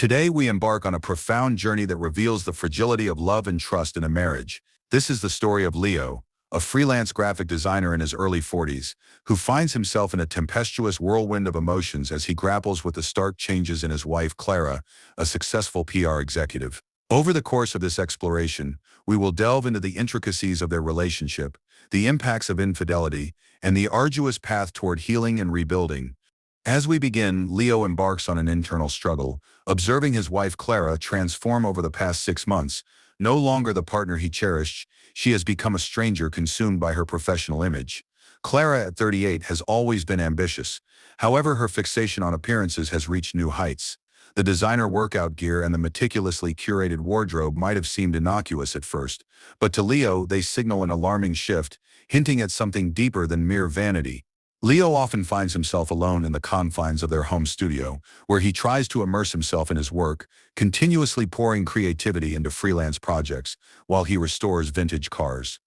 Today we embark on a profound journey that reveals the fragility of love and trust in a marriage. This is the story of Leo, a freelance graphic designer in his early 40s, who finds himself in a tempestuous whirlwind of emotions as he grapples with the stark changes in his wife Clara, a successful PR executive. Over the course of this exploration, we will delve into the intricacies of their relationship, the impacts of infidelity, and the arduous path toward healing and rebuilding. As we begin, Leo embarks on an internal struggle, observing his wife Clara transform over the past 6 months. No longer the partner he cherished, she has become a stranger consumed by her professional image. Clara, at 38, has always been ambitious. However, her fixation on appearances has reached new heights. The designer workout gear and the meticulously curated wardrobe might have seemed innocuous at first, but to Leo they signal an alarming shift, hinting at something deeper than mere vanity. Leo often finds himself alone in the confines of their home studio, where he tries to immerse himself in his work, continuously pouring creativity into freelance projects while he restores vintage cars.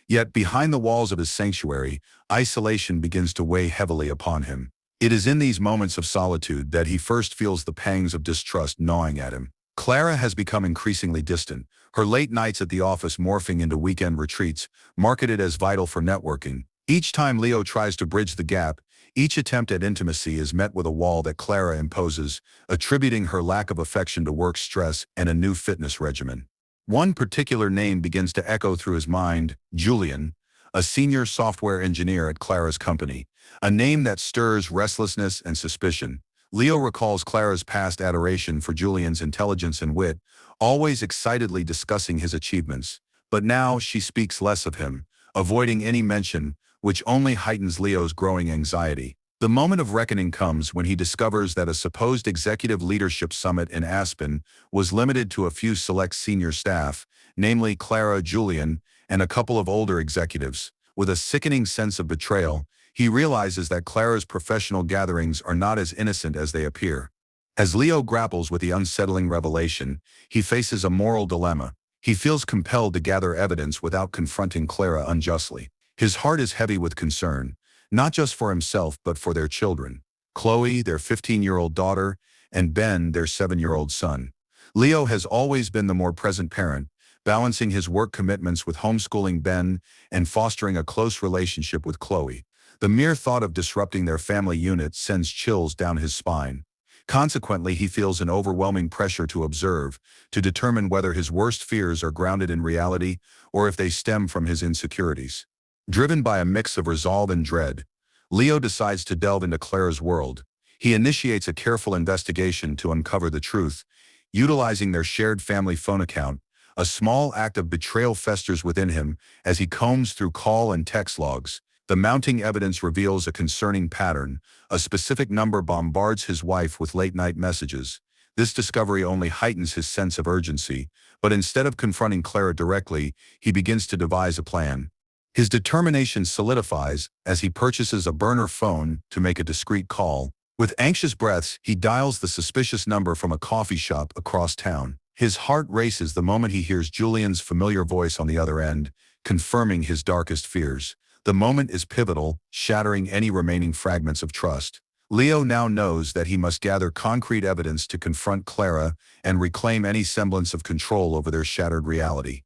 Yet behind the walls of his sanctuary, isolation begins to weigh heavily upon him. It is in these moments of solitude that he first feels the pangs of distrust gnawing at him. Clara has become increasingly distant, her late nights at the office morphing into weekend retreats, marketed as vital for networking. Each time Leo tries to bridge the gap, each attempt at intimacy is met with a wall that Clara imposes, attributing her lack of affection to work stress and a new fitness regimen. One particular name begins to echo through his mind: Julian, a senior software engineer at Clara's company, a name that stirs restlessness and suspicion. Leo recalls Clara's past adoration for Julian's intelligence and wit, always excitedly discussing his achievements. But now she speaks less of him, avoiding any mention, which only heightens Leo's growing anxiety. The moment of reckoning comes when he discovers that a supposed executive leadership summit in Aspen was limited to a few select senior staff, namely Clara, Julian, and a couple of older executives. With a sickening sense of betrayal, he realizes that Clara's professional gatherings are not as innocent as they appear. As Leo grapples with the unsettling revelation, he faces a moral dilemma. He feels compelled to gather evidence without confronting Clara unjustly. His heart is heavy with concern, not just for himself but for their children, Chloe, their 15-year-old daughter, and Ben, their 7-year-old son. Leo has always been the more present parent, balancing his work commitments with homeschooling Ben and fostering a close relationship with Chloe. The mere thought of disrupting their family unit sends chills down his spine. Consequently, he feels an overwhelming pressure to observe, to determine whether his worst fears are grounded in reality or if they stem from his insecurities. Driven by a mix of resolve and dread, Leo decides to delve into Clara's world. He initiates a careful investigation to uncover the truth. Utilizing their shared family phone account, a small act of betrayal festers within him as he combs through call and text logs. The mounting evidence reveals a concerning pattern. A specific number bombards his wife with late-night messages. This discovery only heightens his sense of urgency, but instead of confronting Clara directly, he begins to devise a plan. His determination solidifies as he purchases a burner phone to make a discreet call. With anxious breaths, he dials the suspicious number from a coffee shop across town. His heart races the moment he hears Julian's familiar voice on the other end, confirming his darkest fears. The moment is pivotal, shattering any remaining fragments of trust. Leo now knows that he must gather concrete evidence to confront Clara and reclaim any semblance of control over their shattered reality.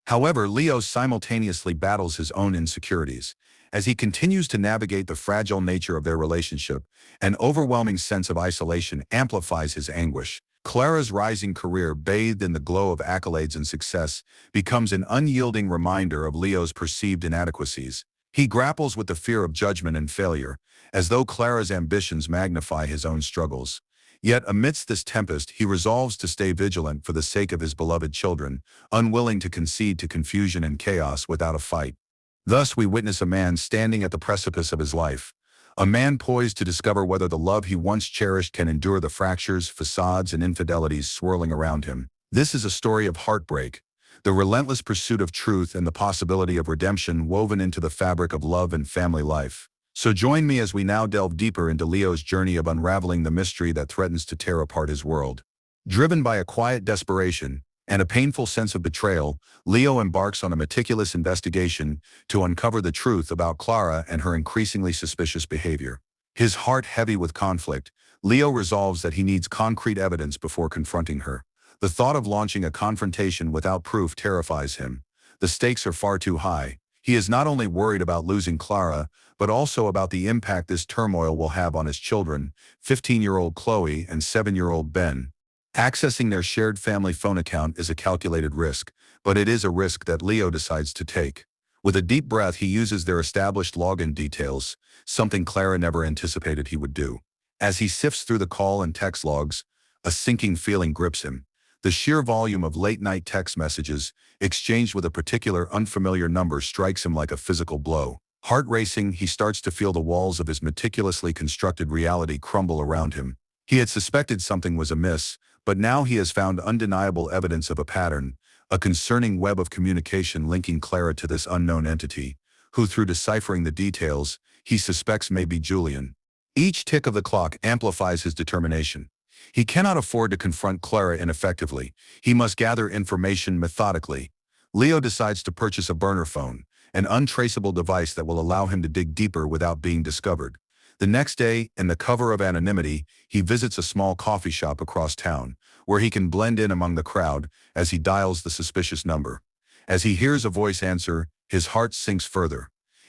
However, Leo simultaneously battles his own insecurities. As he continues to navigate the fragile nature of their relationship, an overwhelming sense of isolation amplifies his anguish. Clara's rising career, bathed in the glow of accolades and success, becomes an unyielding reminder of Leo's perceived inadequacies. He grapples with the fear of judgment and failure, as though Clara's ambitions magnify his own struggles. Yet amidst this tempest, he resolves to stay vigilant for the sake of his beloved children, unwilling to concede to confusion and chaos without a fight. Thus we witness a man standing at the precipice of his life, a man poised to discover whether the love he once cherished can endure the fractures, facades, and infidelities swirling around him. This is a story of heartbreak, the relentless pursuit of truth and the possibility of redemption woven into the fabric of love and family life. So join me as we now delve deeper into Leo's journey of unraveling the mystery that threatens to tear apart his world. Driven by a quiet desperation and a painful sense of betrayal, Leo embarks on a meticulous investigation to uncover the truth about Clara and her increasingly suspicious behavior. His heart heavy with conflict, Leo resolves that he needs concrete evidence before confronting her. The thought of launching a confrontation without proof terrifies him. The stakes are far too high. He is not only worried about losing Clara, but also about the impact this turmoil will have on his children, 15-year-old Chloe and 7-year-old Ben. Accessing their shared family phone account is a calculated risk, but it is a risk that Leo decides to take. With a deep breath, he uses their established login details, something Clara never anticipated he would do. As he sifts through the call and text logs, a sinking feeling grips him. The sheer volume of late-night text messages, exchanged with a particular unfamiliar number, strikes him like a physical blow. Heart racing, he starts to feel the walls of his meticulously constructed reality crumble around him. He had suspected something was amiss, but now he has found undeniable evidence of a pattern, a concerning web of communication linking Clara to this unknown entity, who, through deciphering the details, he suspects may be Julian. Each tick of the clock amplifies his determination. He cannot afford to confront Clara ineffectively. He must gather information methodically. Leo decides to purchase a burner phone, an untraceable device that will allow him to dig deeper without being discovered. The next day, in the cover of anonymity, he visits a small coffee shop across town, where he can blend in among the crowd as he dials the suspicious number. As he hears a voice answer, his heart sinks further.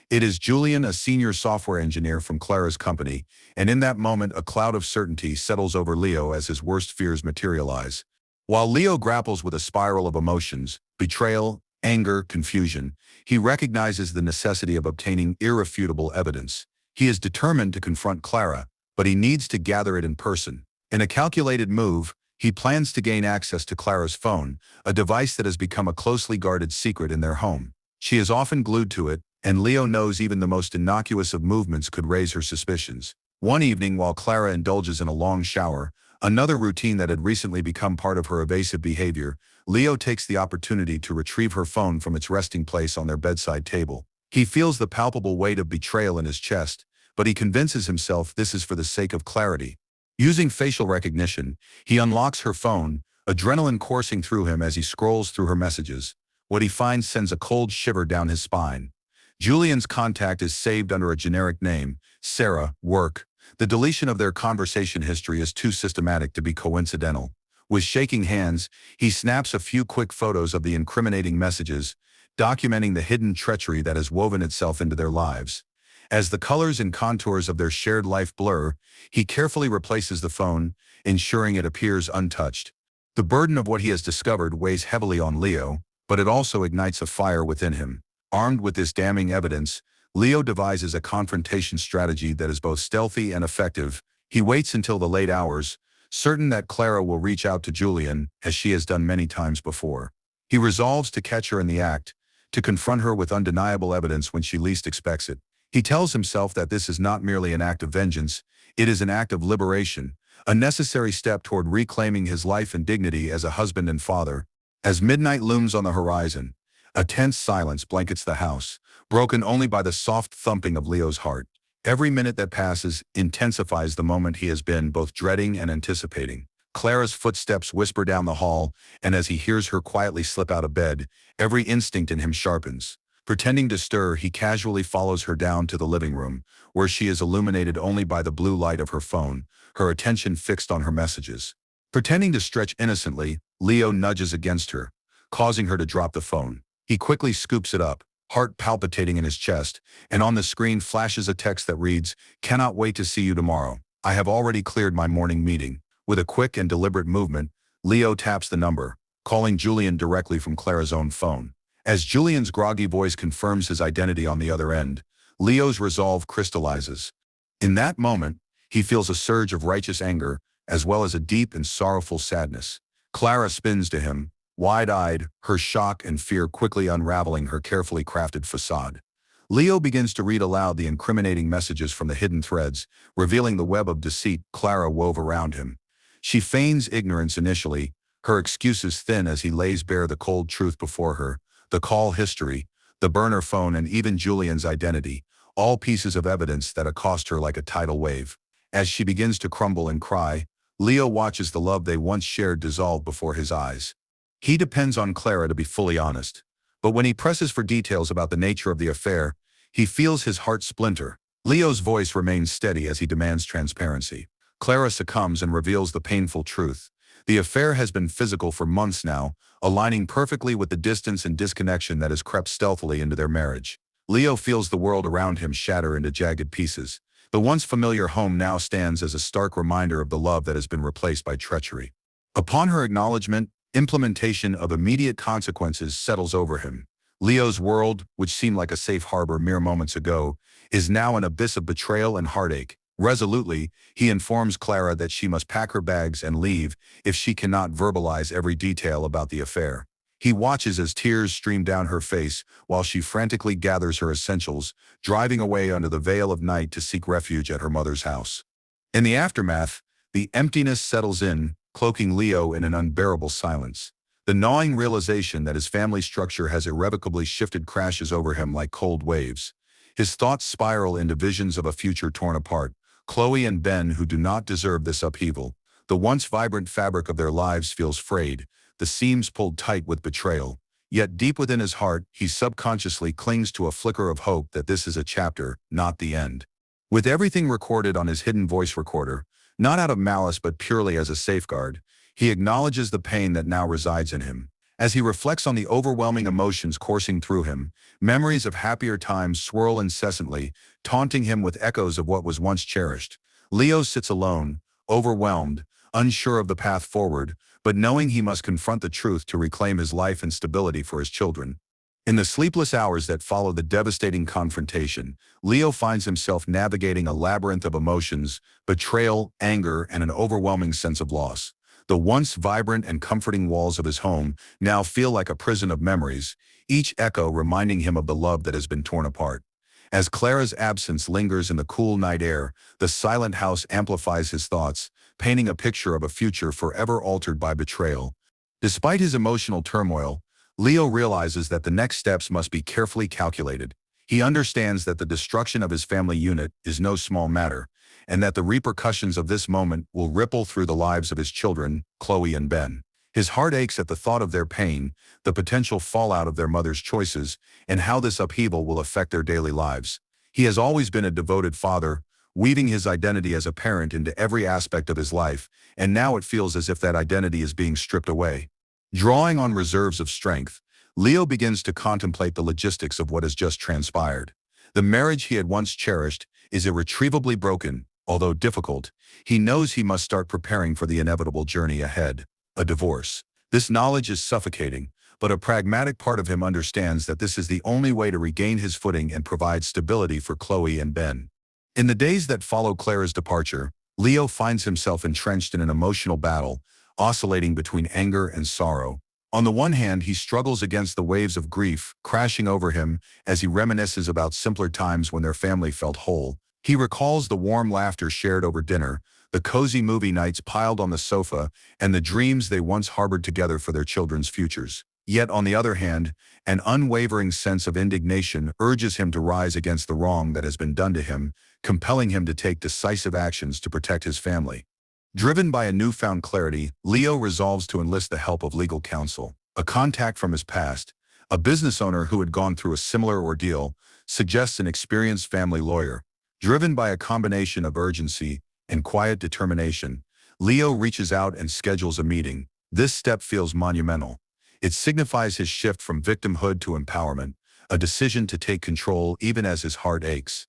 It is Julian, a senior software engineer from Clara's company, and in that moment a cloud of certainty settles over Leo as his worst fears materialize. While Leo grapples with a spiral of emotions, betrayal, anger, confusion, he recognizes the necessity of obtaining irrefutable evidence. He is determined to confront Clara, but he needs to gather it in person. In a calculated move, he plans to gain access to Clara's phone, a device that has become a closely guarded secret in their home. She is often glued to it, and Leo knows even the most innocuous of movements could raise her suspicions. One evening, while Clara indulges in a long shower, another routine that had recently become part of her evasive behavior, Leo takes the opportunity to retrieve her phone from its resting place on their bedside table. He feels the palpable weight of betrayal in his chest, but he convinces himself this is for the sake of clarity. Using facial recognition, he unlocks her phone, adrenaline coursing through him as he scrolls through her messages. What he finds sends a cold shiver down his spine. Julian's contact is saved under a generic name, Sarah, work. The deletion of their conversation history is too systematic to be coincidental. With shaking hands, he snaps a few quick photos of the incriminating messages, documenting the hidden treachery that has woven itself into their lives. As the colors and contours of their shared life blur, he carefully replaces the phone, ensuring it appears untouched. The burden of what he has discovered weighs heavily on Leo, but it also ignites a fire within him. Armed with this damning evidence, Leo devises a confrontation strategy that is both stealthy and effective. He waits until the late hours, certain that Clara will reach out to Julian, as she has done many times before. He resolves to catch her in the act, to confront her with undeniable evidence when she least expects it. He tells himself that this is not merely an act of vengeance, it is an act of liberation, a necessary step toward reclaiming his life and dignity as a husband and father. As midnight looms on the horizon, a tense silence blankets the house, broken only by the soft thumping of Leo's heart. Every minute that passes intensifies the moment he has been both dreading and anticipating. Clara's footsteps whisper down the hall, and as he hears her quietly slip out of bed, every instinct in him sharpens. Pretending to stir, he casually follows her down to the living room, where she is illuminated only by the blue light of her phone, her attention fixed on her messages. Pretending to stretch innocently, Leo nudges against her, causing her to drop the phone. He quickly scoops it up, heart palpitating in his chest, and on the screen flashes a text that reads, "Cannot wait to see you tomorrow. I have already cleared my morning meeting." With a quick and deliberate movement, Leo taps the number, calling Julian directly from Clara's own phone. As Julian's groggy voice confirms his identity on the other end, Leo's resolve crystallizes. In that moment, he feels a surge of righteous anger, as well as a deep and sorrowful sadness. Clara spins to him, wide-eyed, her shock and fear quickly unraveling her carefully crafted facade. Leo begins to read aloud the incriminating messages from the hidden threads, revealing the web of deceit Clara wove around him. She feigns ignorance initially, her excuses thin as he lays bare the cold truth before her, the call history, the burner phone, and even Julian's identity, all pieces of evidence that accost her like a tidal wave. As she begins to crumble and cry, Leo watches the love they once shared dissolve before his eyes. He depends on Clara to be fully honest, but when he presses for details about the nature of the affair, he feels his heart splinter. Leo's voice remains steady as he demands transparency. Clara succumbs and reveals the painful truth. The affair has been physical for months now, aligning perfectly with the distance and disconnection that has crept stealthily into their marriage. Leo feels the world around him shatter into jagged pieces. The once familiar home now stands as a stark reminder of the love that has been replaced by treachery. Upon her acknowledgement, implementation of immediate consequences settles over him. Leo's world, which seemed like a safe harbor mere moments ago, is now an abyss of betrayal and heartache. Resolutely, he informs Clara that she must pack her bags and leave if she cannot verbalize every detail about the affair. He watches as tears stream down her face while she frantically gathers her essentials, driving away under the veil of night to seek refuge at her mother's house. In the aftermath, the emptiness settles in, cloaking Leo in an unbearable silence. The gnawing realization that his family structure has irrevocably shifted crashes over him like cold waves. His thoughts spiral into visions of a future torn apart, Chloe and Ben who do not deserve this upheaval. The once vibrant fabric of their lives feels frayed, the seams pulled tight with betrayal. Yet deep within his heart, he subconsciously clings to a flicker of hope that this is a chapter, not the end. With everything recorded on his hidden voice recorder, not out of malice but purely as a safeguard, he acknowledges the pain that now resides in him. As he reflects on the overwhelming emotions coursing through him, memories of happier times swirl incessantly, taunting him with echoes of what was once cherished. Leo sits alone, overwhelmed, unsure of the path forward, but knowing he must confront the truth to reclaim his life and stability for his children. In the sleepless hours that follow the devastating confrontation, Leo finds himself navigating a labyrinth of emotions, betrayal, anger, and an overwhelming sense of loss. The once vibrant and comforting walls of his home now feel like a prison of memories, each echo reminding him of the love that has been torn apart. As Clara's absence lingers in the cool night air, the silent house amplifies his thoughts, painting a picture of a future forever altered by betrayal. Despite his emotional turmoil, Leo realizes that the next steps must be carefully calculated. He understands that the destruction of his family unit is no small matter, and that the repercussions of this moment will ripple through the lives of his children, Chloe and Ben. His heart aches at the thought of their pain, the potential fallout of their mother's choices, and how this upheaval will affect their daily lives. He has always been a devoted father, weaving his identity as a parent into every aspect of his life, and now it feels as if that identity is being stripped away. Drawing on reserves of strength, Leo begins to contemplate the logistics of what has just transpired. The marriage he had once cherished is irretrievably broken. Although difficult, he knows he must start preparing for the inevitable journey ahead, a divorce. This knowledge is suffocating, but a pragmatic part of him understands that this is the only way to regain his footing and provide stability for Chloe and Ben. In the days that follow Clara's departure, Leo finds himself entrenched in an emotional battle, oscillating between anger and sorrow. On the one hand, he struggles against the waves of grief crashing over him as he reminisces about simpler times when their family felt whole. He recalls the warm laughter shared over dinner, the cozy movie nights piled on the sofa, and the dreams they once harbored together for their children's futures. Yet, on the other hand, an unwavering sense of indignation urges him to rise against the wrong that has been done to him, compelling him to take decisive actions to protect his family. Driven by a newfound clarity, Leo resolves to enlist the help of legal counsel. A contact from his past, a business owner who had gone through a similar ordeal, suggests an experienced family lawyer. Driven by a combination of urgency and quiet determination, Leo reaches out and schedules a meeting. This step feels monumental. It signifies his shift from victimhood to empowerment, a decision to take control even as his heart aches.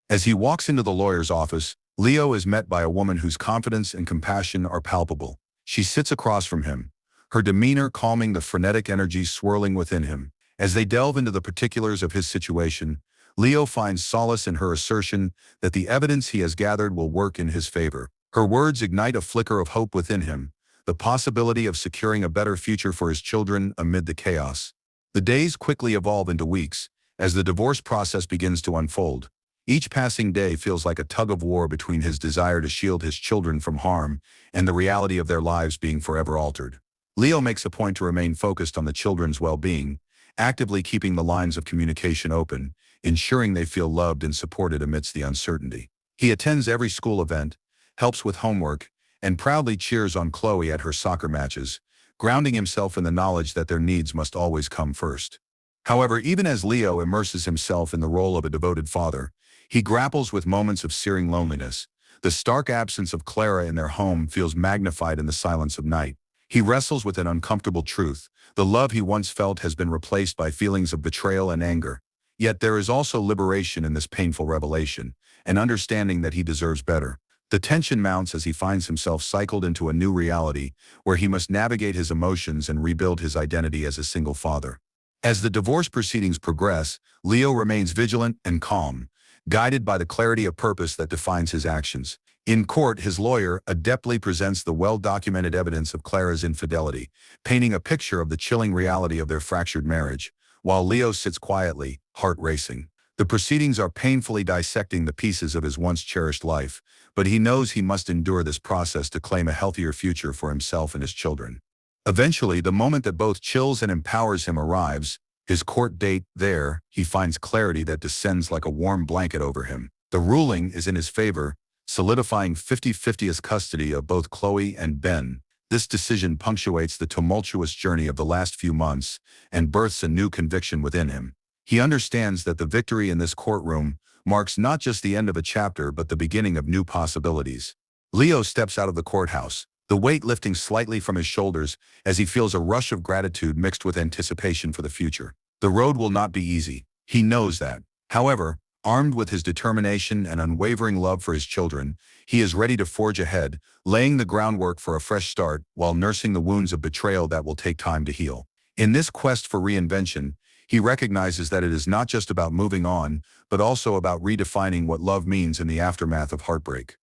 As he walks into the lawyer's office, Leo is met by a woman whose confidence and compassion are palpable. She sits across from him, her demeanor calming the frenetic energy swirling within him. As they delve into the particulars of his situation, Leo finds solace in her assertion that the evidence he has gathered will work in his favor. Her words ignite a flicker of hope within him, the possibility of securing a better future for his children amid the chaos. The days quickly evolve into weeks, as the divorce process begins to unfold. Each passing day feels like a tug-of-war between his desire to shield his children from harm and the reality of their lives being forever altered. Leo makes a point to remain focused on the children's well-being, actively keeping the lines of communication open, ensuring they feel loved and supported amidst the uncertainty. He attends every school event, helps with homework, and proudly cheers on Chloe at her soccer matches, grounding himself in the knowledge that their needs must always come first. However, even as Leo immerses himself in the role of a devoted father, he grapples with moments of searing loneliness. The stark absence of Clara in their home feels magnified in the silence of night. He wrestles with an uncomfortable truth. The love he once felt has been replaced by feelings of betrayal and anger. Yet there is also liberation in this painful revelation, an understanding that he deserves better. The tension mounts as he finds himself cycled into a new reality, where he must navigate his emotions and rebuild his identity as a single father. As the divorce proceedings progress, Leo remains vigilant and calm, guided by the clarity of purpose that defines his actions. In court, his lawyer adeptly presents the well-documented evidence of Clara's infidelity, painting a picture of the chilling reality of their fractured marriage, while Leo sits quietly, heart racing. The proceedings are painfully dissecting the pieces of his once cherished life, but he knows he must endure this process to claim a healthier future for himself and his children. Eventually, the moment that both chills and empowers him arrives, his court date. There, he finds clarity that descends like a warm blanket over him. The ruling is in his favor, solidifying 50-50 custody of both Chloe and Ben. This decision punctuates the tumultuous journey of the last few months and births a new conviction within him. He understands that the victory in this courtroom marks not just the end of a chapter but the beginning of new possibilities. Leo steps out of the courthouse, the weight lifting slightly from his shoulders as he feels a rush of gratitude mixed with anticipation for the future. The road will not be easy. He knows that. However, armed with his determination and unwavering love for his children, he is ready to forge ahead, laying the groundwork for a fresh start while nursing the wounds of betrayal that will take time to heal. In this quest for reinvention, he recognizes that it is not just about moving on, but also about redefining what love means in the aftermath of heartbreak.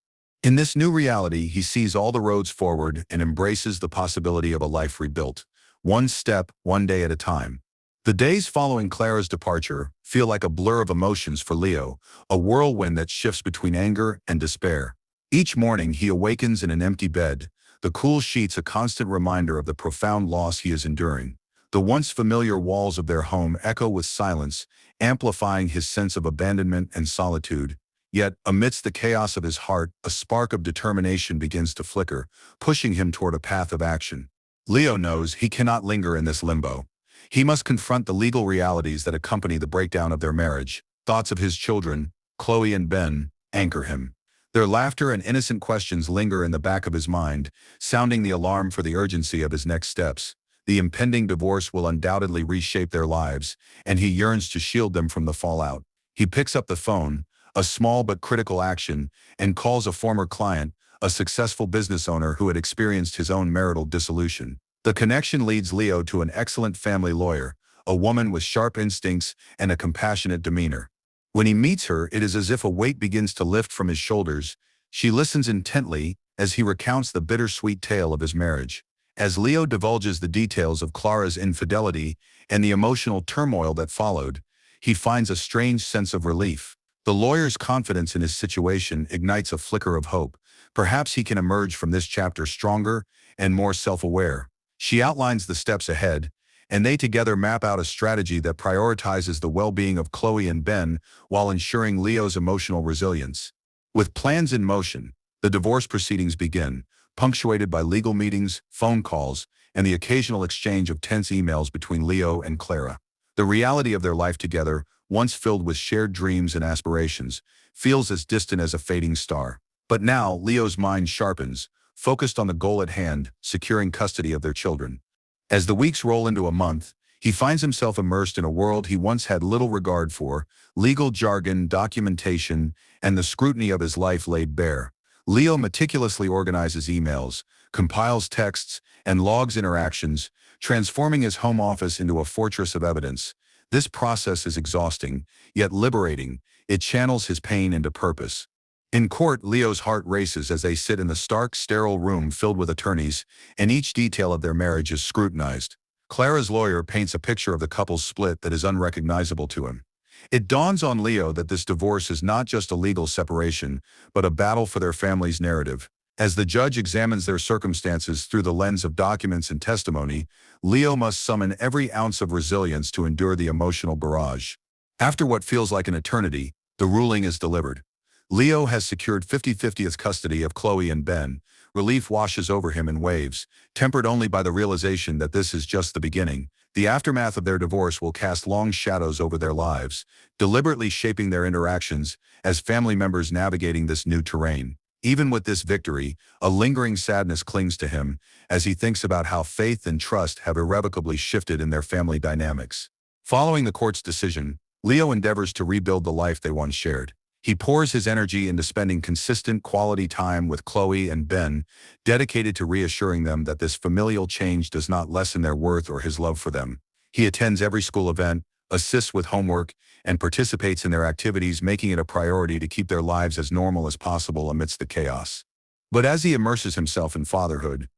In this new reality, he sees all the roads forward and embraces the possibility of a life rebuilt, one step, one day at a time. The days following Clara's departure feel like a blur of emotions for Leo, a whirlwind that shifts between anger and despair. Each morning, he awakens in an empty bed, the cool sheets a constant reminder of the profound loss he is enduring. The once familiar walls of their home echo with silence, amplifying his sense of abandonment and solitude. Yet, amidst the chaos of his heart, a spark of determination begins to flicker, pushing him toward a path of action. Leo knows he cannot linger in this limbo. He must confront the legal realities that accompany the breakdown of their marriage. Thoughts of his children, Chloe and Ben, anchor him. Their laughter and innocent questions linger in the back of his mind, sounding the alarm for the urgency of his next steps. The impending divorce will undoubtedly reshape their lives, and he yearns to shield them from the fallout. He picks up the phone, a small but critical action, and calls a former client, a successful business owner who had experienced his own marital dissolution. The connection leads Leo to an excellent family lawyer, a woman with sharp instincts and a compassionate demeanor. When he meets her, it is as if a weight begins to lift from his shoulders. She listens intently as he recounts the bittersweet tale of his marriage. As Leo divulges the details of Clara's infidelity and the emotional turmoil that followed, he finds a strange sense of relief. The lawyer's confidence in his situation ignites a flicker of hope. Perhaps he can emerge from this chapter stronger and more self-aware. She outlines the steps ahead, and they together map out a strategy that prioritizes the well-being of Chloe and Ben while ensuring Leo's emotional resilience. With plans in motion, the divorce proceedings begin, punctuated by legal meetings, phone calls, and the occasional exchange of tense emails between Leo and Clara. The reality of their life together, once filled with shared dreams and aspirations, feels as distant as a fading star. But now, Leo's mind sharpens, focused on the goal at hand, securing custody of their children. As the weeks roll into a month, he finds himself immersed in a world he once had little regard for, legal jargon, documentation, and the scrutiny of his life laid bare. Leo meticulously organizes emails, compiles texts, and logs interactions, transforming his home office into a fortress of evidence. This process is exhausting, yet liberating. It channels his pain into purpose. In court, Leo's heart races as they sit in the stark, sterile room filled with attorneys, and each detail of their marriage is scrutinized. Clara's lawyer paints a picture of the couple's split that is unrecognizable to him. It dawns on Leo that this divorce is not just a legal separation, but a battle for their family's narrative. As the judge examines their circumstances through the lens of documents and testimony, Leo must summon every ounce of resilience to endure the emotional barrage. After what feels like an eternity, the ruling is delivered. Leo has secured 50-50 custody of Chloe and Ben. Relief washes over him in waves, tempered only by the realization that this is just the beginning. The aftermath of their divorce will cast long shadows over their lives, deliberately shaping their interactions as family members navigating this new terrain. Even with this victory, a lingering sadness clings to him as he thinks about how faith and trust have irrevocably shifted in their family dynamics. Following the court's decision, Leo endeavors to rebuild the life they once shared. He pours his energy into spending consistent quality time with Chloe and Ben, dedicated to reassuring them that this familial change does not lessen their worth or his love for them. He attends every school event, assists with homework, and participates in their activities, making it a priority to keep their lives as normal as possible amidst the chaos. But as he immerses himself in fatherhood,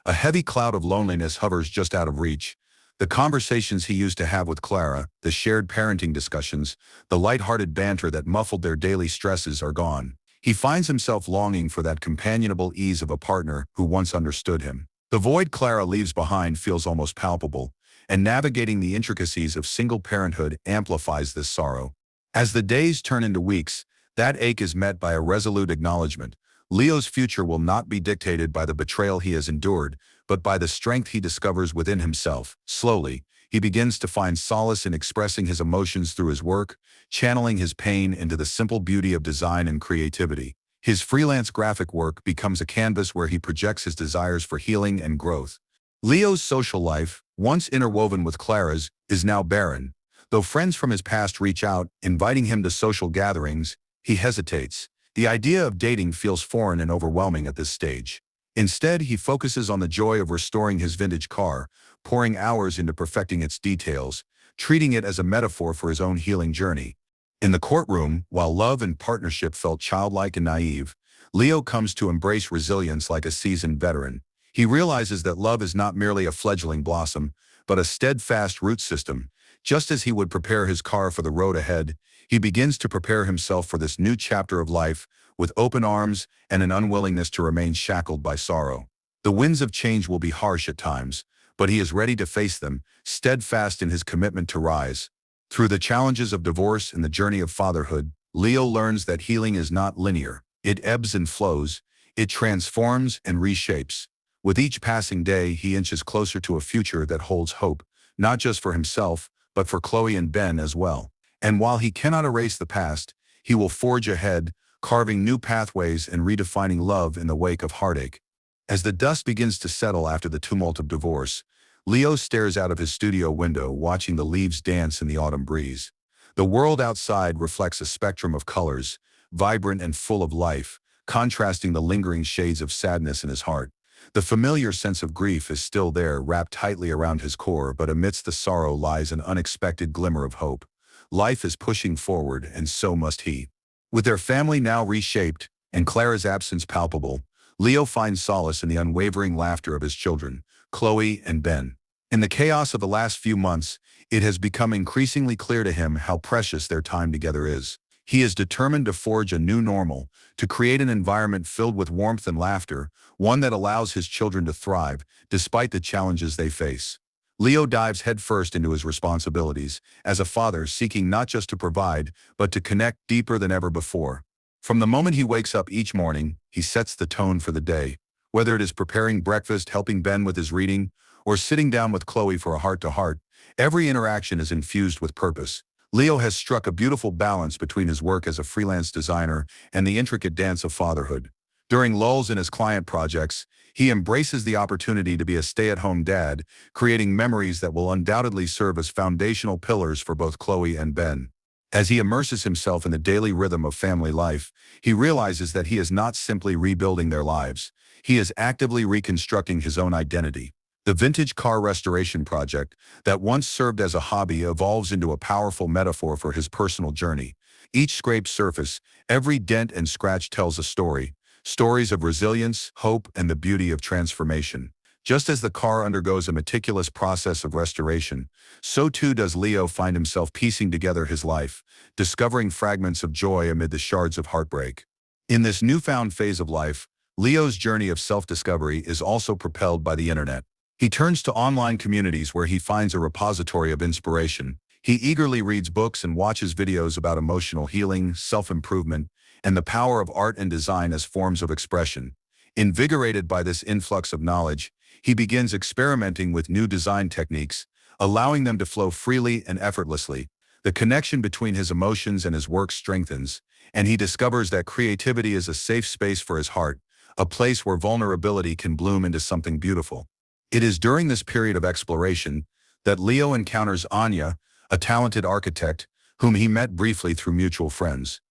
a heavy cloud of loneliness hovers just out of reach. The conversations he used to have with Clara, the shared parenting discussions, the light-hearted banter that muffled their daily stresses are gone. He finds himself longing for that companionable ease of a partner who once understood him. The void Clara leaves behind feels almost palpable, and navigating the intricacies of single parenthood amplifies this sorrow. As the days turn into weeks, that ache is met by a resolute acknowledgement. Leo's future will not be dictated by the betrayal he has endured, but by the strength he discovers within himself. Slowly, he begins to find solace in expressing his emotions through his work, channeling his pain into the simple beauty of design and creativity. His freelance graphic work becomes a canvas where he projects his desires for healing and growth. Leo's social life, once interwoven with Clara's, is now barren. Though friends from his past reach out, inviting him to social gatherings, he hesitates. The idea of dating feels foreign and overwhelming at this stage. Instead, he focuses on the joy of restoring his vintage car, pouring hours into perfecting its details, treating it as a metaphor for his own healing journey. In the courtroom, while love and partnership felt childlike and naive, Leo comes to embrace resilience like a seasoned veteran. He realizes that love is not merely a fledgling blossom, but a steadfast root system. Just as he would prepare his car for the road ahead, he begins to prepare himself for this new chapter of life with open arms and an unwillingness to remain shackled by sorrow. The winds of change will be harsh at times, but he is ready to face them, steadfast in his commitment to rise. Through the challenges of divorce and the journey of fatherhood, Leo learns that healing is not linear. It ebbs and flows, it transforms and reshapes. With each passing day, he inches closer to a future that holds hope, not just for himself, but for Chloe and Ben as well. And while he cannot erase the past, he will forge ahead, carving new pathways and redefining love in the wake of heartache. As the dust begins to settle after the tumult of divorce, Leo stares out of his studio window, watching the leaves dance in the autumn breeze. The world outside reflects a spectrum of colors, vibrant and full of life, contrasting the lingering shades of sadness in his heart. The familiar sense of grief is still there, wrapped tightly around his core, but amidst the sorrow lies an unexpected glimmer of hope. Life is pushing forward, and so must he. With their family now reshaped, and Clara's absence palpable, Leo finds solace in the unwavering laughter of his children, Chloe and Ben. In the chaos of the last few months, it has become increasingly clear to him how precious their time together is. He is determined to forge a new normal, to create an environment filled with warmth and laughter, one that allows his children to thrive, despite the challenges they face. Leo dives headfirst into his responsibilities, as a father seeking not just to provide, but to connect deeper than ever before. From the moment he wakes up each morning, he sets the tone for the day. Whether it is preparing breakfast, helping Ben with his reading, or sitting down with Chloe for a heart-to-heart, every interaction is infused with purpose. Leo has struck a beautiful balance between his work as a freelance designer and the intricate dance of fatherhood. During lulls in his client projects, he embraces the opportunity to be a stay-at-home dad, creating memories that will undoubtedly serve as foundational pillars for both Chloe and Ben. As he immerses himself in the daily rhythm of family life, he realizes that he is not simply rebuilding their lives. He is actively reconstructing his own identity. The vintage car restoration project that once served as a hobby evolves into a powerful metaphor for his personal journey. Each scraped surface, every dent and scratch tells a story. Stories of resilience, hope, and the beauty of transformation. Just as the car undergoes a meticulous process of restoration, so too does Leo find himself piecing together his life, discovering fragments of joy amid the shards of heartbreak. In this newfound phase of life, Leo's journey of self-discovery is also propelled by the internet. He turns to online communities where he finds a repository of inspiration. He eagerly reads books and watches videos about emotional healing, self-improvement, and the power of art and design as forms of expression. Invigorated by this influx of knowledge, he begins experimenting with new design techniques, allowing them to flow freely and effortlessly. The connection between his emotions and his work strengthens, and he discovers that creativity is a safe space for his heart, a place where vulnerability can bloom into something beautiful. It is during this period of exploration that Leo encounters Anya, a talented architect, whom he met briefly through mutual friends.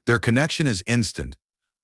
Their connection is instant.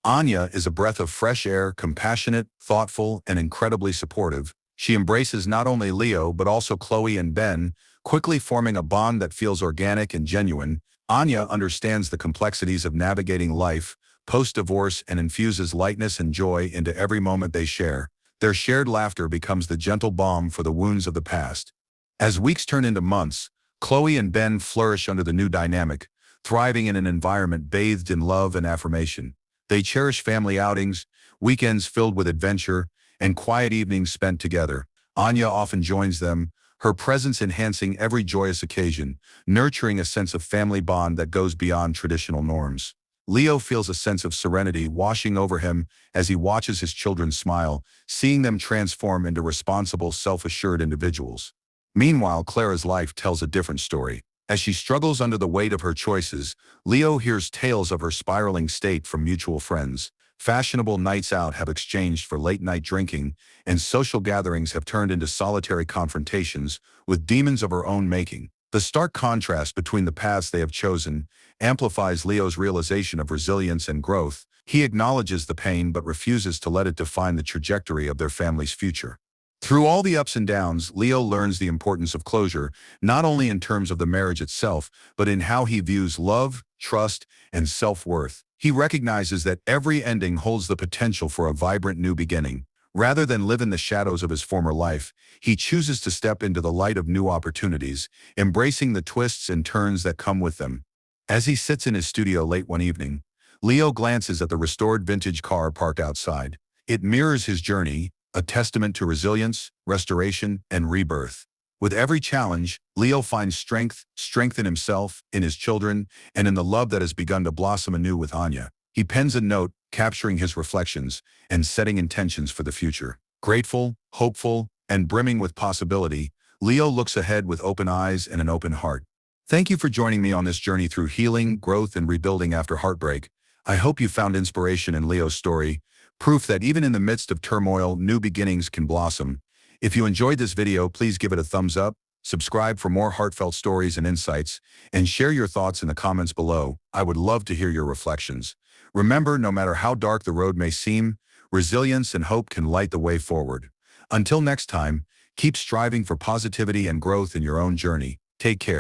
Anya is a breath of fresh air, compassionate, thoughtful, and incredibly supportive. She embraces not only Leo but also Chloe and Ben, quickly forming a bond that feels organic and genuine. Anya understands the complexities of navigating life post-divorce and infuses lightness and joy into every moment they share. Their shared laughter becomes the gentle balm for the wounds of the past. As weeks turn into months, Chloe and Ben flourish under the new dynamic, thriving in an environment bathed in love and affirmation. They cherish family outings, weekends filled with adventure, and quiet evenings spent together. Anya often joins them, her presence enhancing every joyous occasion, nurturing a sense of family bond that goes beyond traditional norms. Leo feels a sense of serenity washing over him as he watches his children smile, seeing them transform into responsible, self-assured individuals. Meanwhile, Clara's life tells a different story. As she struggles under the weight of her choices, Leo hears tales of her spiraling state from mutual friends. Fashionable nights out have exchanged for late-night drinking, and social gatherings have turned into solitary confrontations with demons of her own making. The stark contrast between the paths they have chosen amplifies Leo's realization of resilience and growth. He acknowledges the pain but refuses to let it define the trajectory of their family's future. Through all the ups and downs, Leo learns the importance of closure, not only in terms of the marriage itself, but in how he views love, trust, and self-worth. He recognizes that every ending holds the potential for a vibrant new beginning. Rather than live in the shadows of his former life, he chooses to step into the light of new opportunities, embracing the twists and turns that come with them. As he sits in his studio late one evening, Leo glances at the restored vintage car parked outside. It mirrors his journey, a testament to resilience, restoration, and rebirth. With every challenge, Leo finds strength in himself, in his children, and in the love that has begun to blossom anew with Anya. He pens a note, capturing his reflections and setting intentions for the future. Grateful, hopeful, and brimming with possibility, Leo looks ahead with open eyes and an open heart. Thank you for joining me on this journey through healing, growth, and rebuilding after heartbreak. I hope you found inspiration in Leo's story, proof that even in the midst of turmoil, new beginnings can blossom. If you enjoyed this video, please give it a thumbs up, subscribe for more heartfelt stories and insights, and share your thoughts in the comments below. I would love to hear your reflections. Remember, no matter how dark the road may seem, resilience and hope can light the way forward. Until next time, keep striving for positivity and growth in your own journey. Take care.